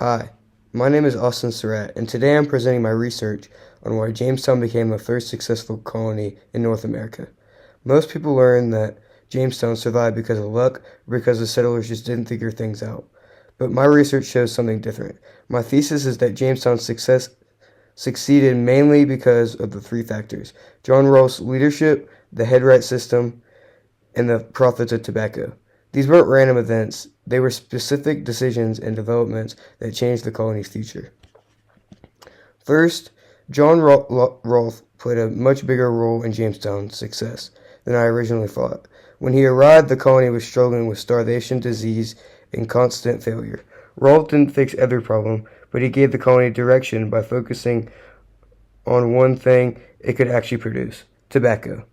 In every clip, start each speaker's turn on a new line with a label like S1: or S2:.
S1: Hi, my name is Austin Surratt, and today I'm presenting my research on why Jamestown became the first successful colony in North America. Most people learn that Jamestown survived because of luck or because the settlers just didn't figure things out. But my research shows something different. My thesis is that Jamestown's success succeeded mainly because of the three factors: John Rolfe's leadership, the headright system, and the profits of tobacco. These weren't random events, they were specific decisions and developments that changed the colony's future. First, John Rolfe played a much bigger role in Jamestown's success than I originally thought. When he arrived, the colony was struggling with starvation, disease, and constant failure. Rolfe didn't fix every problem, but he gave the colony direction by focusing on one thing it could actually produce: tobacco.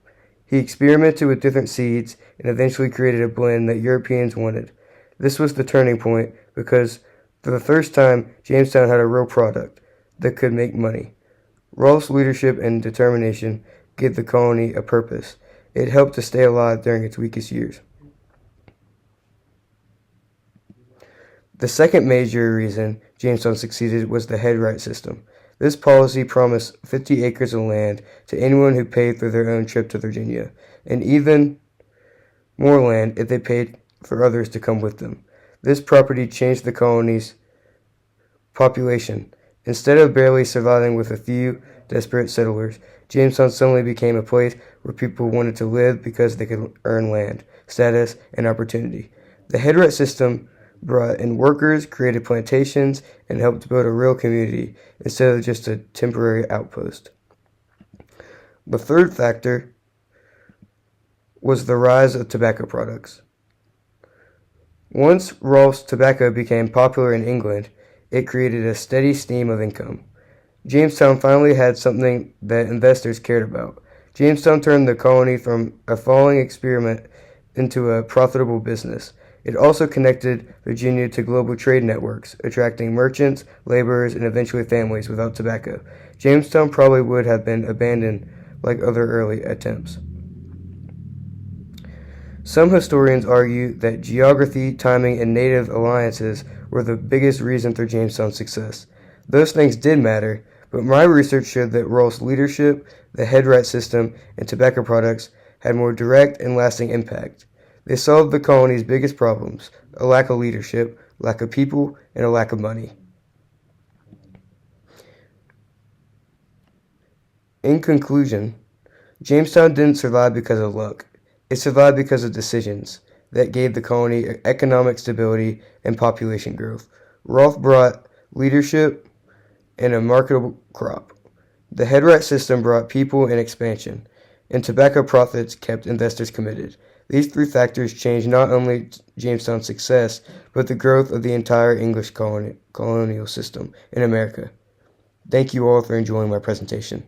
S1: He experimented with different seeds and eventually created a blend that Europeans wanted. This was the turning point because for the first time, Jamestown had a real product that could make money. Rolfe's leadership and determination gave the colony a purpose. It helped to stay alive during its weakest years. The second major reason Jamestown succeeded was the headright system. This policy promised 50 acres of land to anyone who paid for their own trip to Virginia, and even more land if they paid for others to come with them. This property changed the colony's population. Instead of barely surviving with a few desperate settlers, Jamestown suddenly became a place where people wanted to live because they could earn land, status, and opportunity. The headright system brought in workers, created plantations, and helped build a real community instead of just a temporary outpost. The third factor was the rise of tobacco products. Once Rolfe's tobacco became popular in England, it created a steady stream of income. Jamestown finally had something that investors cared about. Jamestown turned the colony from a falling experiment into a profitable business. It also connected Virginia to global trade networks, attracting merchants, laborers, and eventually families without tobacco. Jamestown probably would have been abandoned like other early attempts. Some historians argue that geography, timing, and native alliances were the biggest reason for Jamestown's success. Those things did matter, but my research showed that Rolfe's leadership, the headright system, and tobacco products had more direct and lasting impact. They solved the colony's biggest problems: a lack of leadership, lack of people, and a lack of money. In conclusion, Jamestown didn't survive because of luck. It survived because of decisions that gave the colony economic stability and population growth. Rolfe brought leadership and a marketable crop. The headright system brought people and expansion, and tobacco profits kept investors committed. These three factors changed not only Jamestown's success, but the growth of the entire English colonial system in America. Thank you all for enjoying my presentation.